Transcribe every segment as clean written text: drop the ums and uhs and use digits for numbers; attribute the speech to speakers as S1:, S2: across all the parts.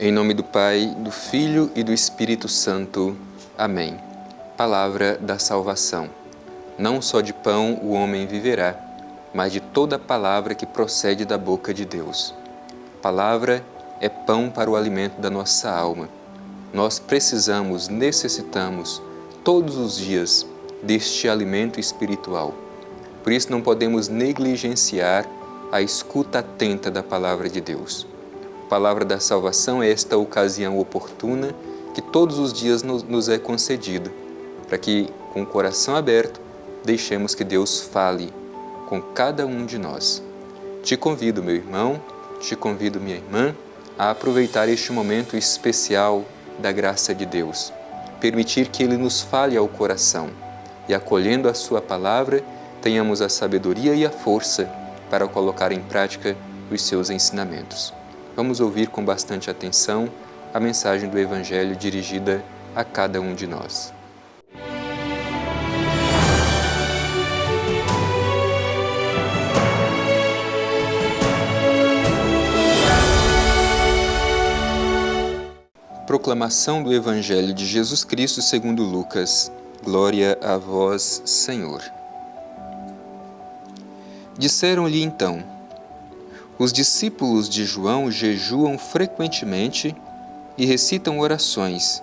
S1: Em nome do Pai, do Filho e do Espírito Santo. Amém. Palavra da salvação. Não só de pão o homem viverá, mas de toda palavra que procede da boca de Deus. Palavra é pão para o alimento da nossa alma. Nós precisamos, necessitamos, todos os dias, deste alimento espiritual. Por isso não podemos negligenciar a escuta atenta da palavra de Deus. A palavra da salvação é esta ocasião oportuna que todos os dias nos é concedida, para que, com o coração aberto, deixemos que Deus fale com cada um de nós. Te convido, meu irmão, te convido, minha irmã, a aproveitar este momento especial da graça de Deus, permitir que Ele nos fale ao coração e, acolhendo a Sua palavra, tenhamos a sabedoria e a força para colocar em prática os seus ensinamentos. Vamos ouvir com bastante atenção a mensagem do Evangelho dirigida a cada um de nós. Proclamação do Evangelho de Jesus Cristo segundo Lucas. Glória a vós, Senhor. Disseram-lhe então: os discípulos de João jejuam frequentemente e recitam orações.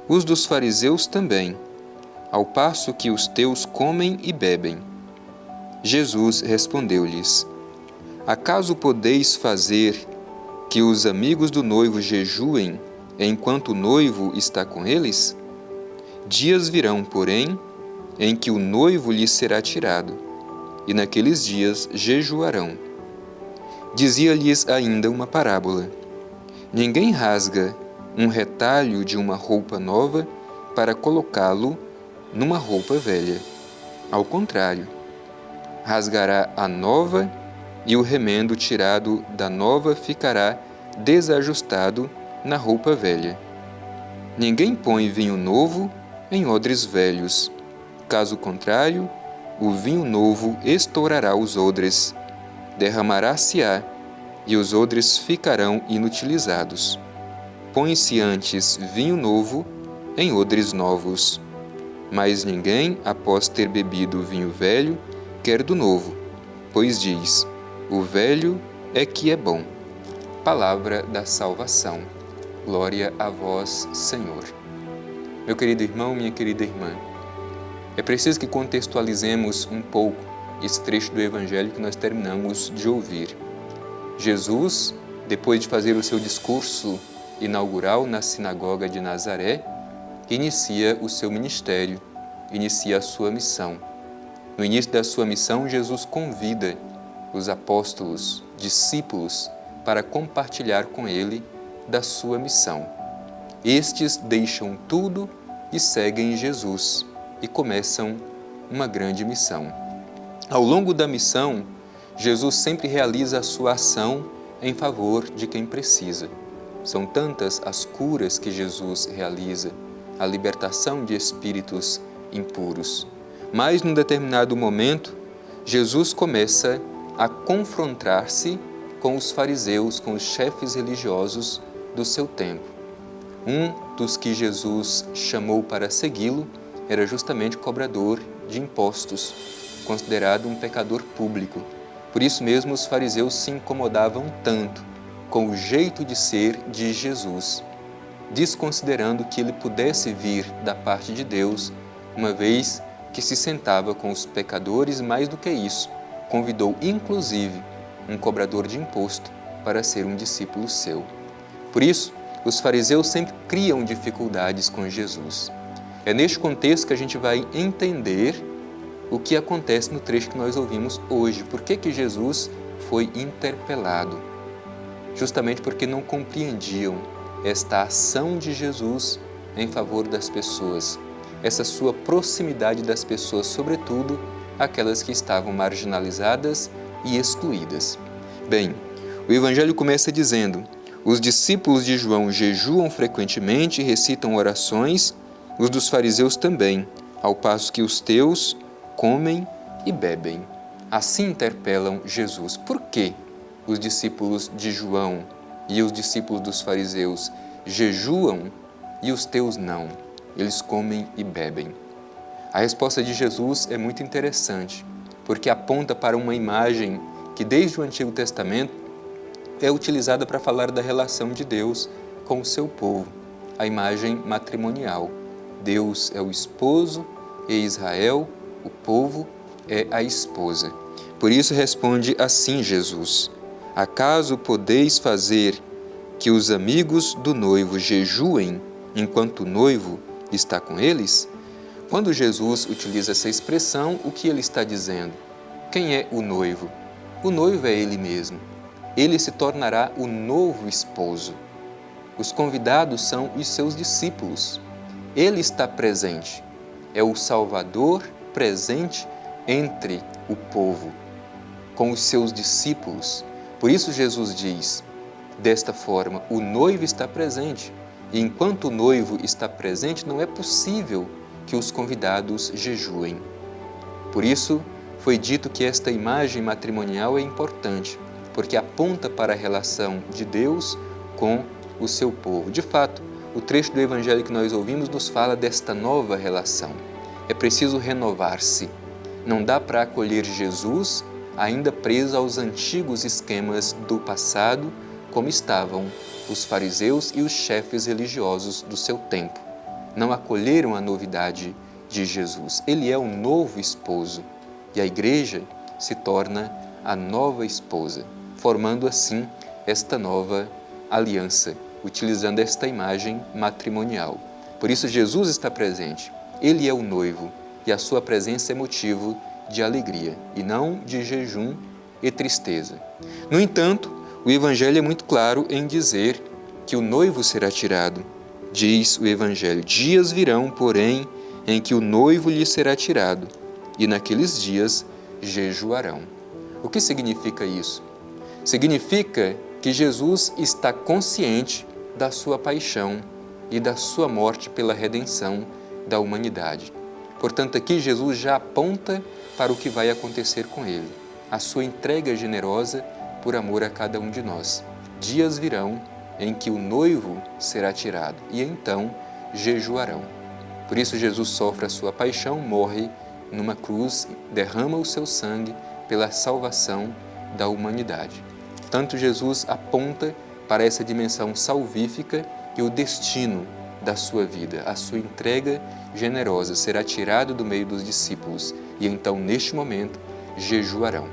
S1: Os dos fariseus também, ao passo que os teus comem e bebem. Jesus respondeu-lhes: acaso podeis fazer que os amigos do noivo jejuem enquanto o noivo está com eles? Dias virão, porém, em que o noivo lhes será tirado, e naqueles dias jejuarão. Dizia-lhes ainda uma parábola: ninguém rasga um retalho de uma roupa nova para colocá-lo numa roupa velha. Ao contrário, rasgará a nova e o remendo tirado da nova ficará desajustado na roupa velha. Ninguém põe vinho novo em odres velhos. Caso contrário, o vinho novo estourará os odres, derramará-se-á, e os odres ficarão inutilizados. Põe-se antes vinho novo em odres novos. Mas ninguém, após ter bebido o vinho velho, quer do novo, pois diz: o velho é que é bom. Palavra da salvação. Glória a vós, Senhor. Meu querido irmão, minha querida irmã, é preciso que contextualizemos um pouco esse trecho do Evangelho que nós terminamos de ouvir. Jesus, depois de fazer o seu discurso inaugural na sinagoga de Nazaré, inicia o seu ministério, inicia a sua missão. No início da sua missão, Jesus convida os apóstolos, discípulos, para compartilhar com ele da sua missão. Estes deixam tudo e seguem Jesus e começam uma grande missão. Ao longo da missão, Jesus sempre realiza a sua ação em favor de quem precisa. São tantas as curas que Jesus realiza, a libertação de espíritos impuros. Mas, num determinado momento, Jesus começa a confrontar-se com os fariseus, com os chefes religiosos do seu tempo. Um dos que Jesus chamou para segui-lo era justamente cobrador de impostos, considerado um pecador público. Por isso mesmo os fariseus se incomodavam tanto com o jeito de ser de Jesus, desconsiderando que ele pudesse vir da parte de Deus, uma vez que se sentava com os pecadores. Mais do que isso, convidou inclusive um cobrador de imposto para ser um discípulo seu. Por isso, os fariseus sempre criam dificuldades com Jesus. É neste contexto que a gente vai entender o que acontece no trecho que nós ouvimos hoje. Por que Jesus foi interpelado? Justamente porque não compreendiam esta ação de Jesus em favor das pessoas, essa sua proximidade das pessoas, sobretudo aquelas que estavam marginalizadas e excluídas. Bem, o Evangelho começa dizendo: os discípulos de João jejuam frequentemente e recitam orações, os dos fariseus também, ao passo que os teus comem e bebem. Assim interpelam Jesus. Por que os discípulos de João E os discípulos dos fariseus jejuam e os teus não. Eles comem e bebem. A resposta de Jesus é muito interessante, porque aponta para uma imagem que desde o Antigo Testamento é utilizada para falar da relação de Deus com o seu povo, a imagem matrimonial. Deus é o esposo e Israel, o povo, é a esposa. Por isso responde assim Jesus: acaso podeis fazer que os amigos do noivo jejuem enquanto o noivo está com eles? Quando Jesus utiliza essa expressão, o que ele está dizendo? Quem é o noivo? O noivo é ele mesmo. Ele se tornará o novo esposo. Os convidados são os seus discípulos. Ele está presente. É o Salvador presente entre o povo, com os seus discípulos. Por isso Jesus diz, desta forma, o noivo está presente. E enquanto o noivo está presente, não é possível que os convidados jejuem. Por isso, foi dito que esta imagem matrimonial é importante, porque aponta para a relação de Deus com o seu povo. De fato, o trecho do Evangelho que nós ouvimos nos fala desta nova relação. É preciso renovar-se. Não dá para acolher Jesus ainda preso aos antigos esquemas do passado, como estavam os fariseus e os chefes religiosos do seu tempo. Não acolheram a novidade de Jesus. Ele é o novo esposo e a igreja se torna a nova esposa, formando assim esta nova aliança, utilizando esta imagem matrimonial. Por isso Jesus está presente. Ele é o noivo e a sua presença é motivo de alegria e não de jejum e tristeza. No entanto, o Evangelho é muito claro em dizer que o noivo será tirado. Diz o Evangelho: dias virão, porém, em que o noivo lhe será tirado, e naqueles dias jejuarão. O que significa isso? Significa que Jesus está consciente da sua paixão e da sua morte pela redenção da humanidade. Portanto, aqui Jesus já aponta para o que vai acontecer com ele, a sua entrega generosa por amor a cada um de nós. Dias virão em que o noivo será tirado, e então jejuarão. Por isso Jesus sofre a sua paixão, morre numa cruz, derrama o seu sangue pela salvação da humanidade. Tanto Jesus aponta para essa dimensão salvífica e o destino da sua vida, a sua entrega generosa, será tirado do meio dos discípulos, e então, neste momento, jejuarão.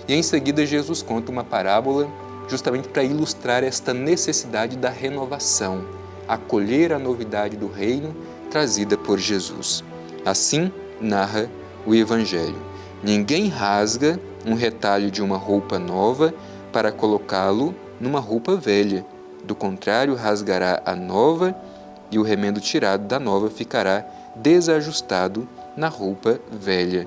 S1: E em seguida Jesus conta uma parábola justamente para ilustrar esta necessidade da renovação, acolher a novidade do reino trazida por Jesus. Assim narra o Evangelho: ninguém rasga um retalho de uma roupa nova para colocá-lo numa roupa velha. Do contrário, rasgará a nova e o remendo tirado da nova ficará desajustado na roupa velha.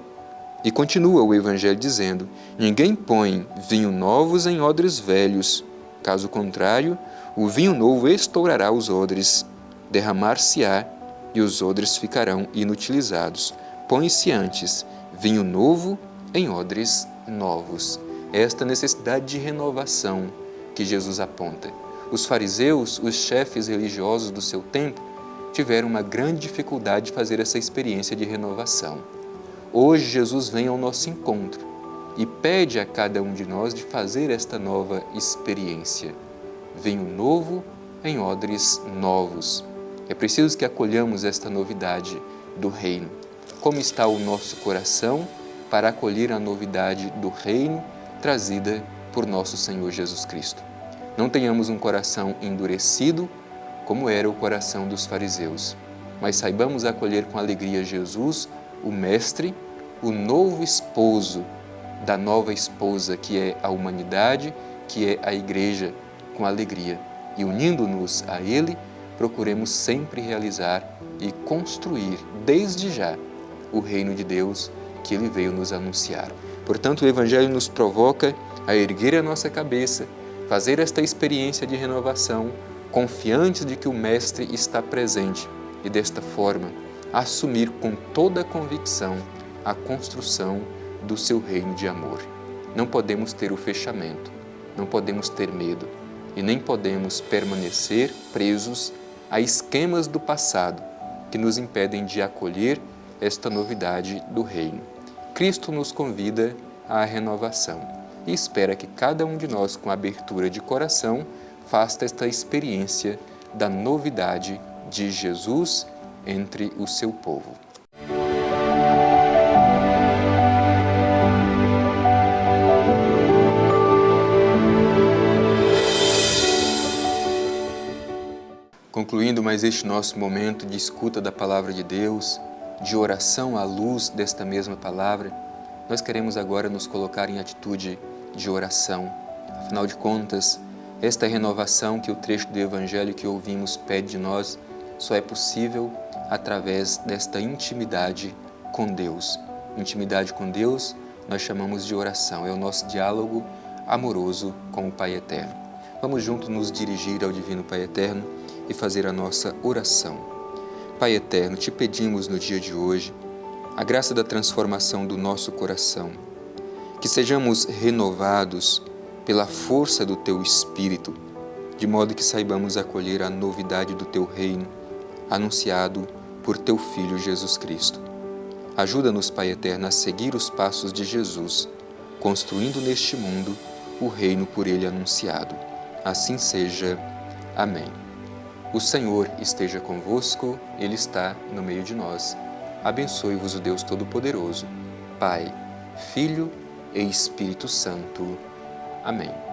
S1: E continua o Evangelho dizendo: ninguém põe vinho novos em odres velhos. Caso contrário, o vinho novo estourará os odres, derramar-se-á e os odres ficarão inutilizados. Põe-se antes vinho novo em odres novos. Esta necessidade de renovação que Jesus aponta. Os fariseus, os chefes religiosos do seu tempo, tiveram uma grande dificuldade de fazer essa experiência de renovação. Hoje Jesus vem ao nosso encontro e pede a cada um de nós de fazer esta nova experiência. Vinho novo em odres novos. É preciso que acolhamos esta novidade do reino. Como está o nosso coração para acolher a novidade do reino trazida por nosso Senhor Jesus Cristo? Não tenhamos um coração endurecido, como era o coração dos fariseus, mas saibamos acolher com alegria Jesus, o Mestre, o novo esposo da nova esposa que é a humanidade, que é a Igreja, com alegria. E unindo-nos a Ele, procuremos sempre realizar e construir, desde já, o reino de Deus que Ele veio nos anunciar. Portanto, o Evangelho nos provoca a erguer a nossa cabeça, fazer esta experiência de renovação, confiantes de que o Mestre está presente e, desta forma, assumir com toda a convicção a construção do seu reino de amor. Não podemos ter o fechamento, não podemos ter medo. e nem podemos permanecer presos a esquemas do passado que nos impedem de acolher esta novidade do Reino. Cristo nos convida à renovação e espera que cada um de nós, com abertura de coração, faça esta experiência da novidade de Jesus entre o seu povo. Concluindo mais este nosso momento de escuta da Palavra de Deus, de oração à luz desta mesma palavra, nós queremos agora nos colocar em atitude de oração. Afinal de contas, esta renovação que o trecho do Evangelho que ouvimos pede de nós só é possível através desta intimidade com Deus. Intimidade com Deus nós chamamos de oração, é o nosso diálogo amoroso com o Pai Eterno. Vamos juntos nos dirigir ao Divino Pai Eterno e fazer a nossa oração. Pai Eterno, te pedimos no dia de hoje a graça da transformação do nosso coração, que sejamos renovados pela força do Teu Espírito, de modo que saibamos acolher a novidade do Teu reino, anunciado por Teu Filho Jesus Cristo. Ajuda-nos, Pai Eterno, a seguir os passos de Jesus, construindo neste mundo o reino por Ele anunciado. Assim seja. Amém. O Senhor esteja convosco, Ele está no meio de nós. Abençoe-vos o Deus Todo-Poderoso, Pai, Filho e Espírito Santo. Amém.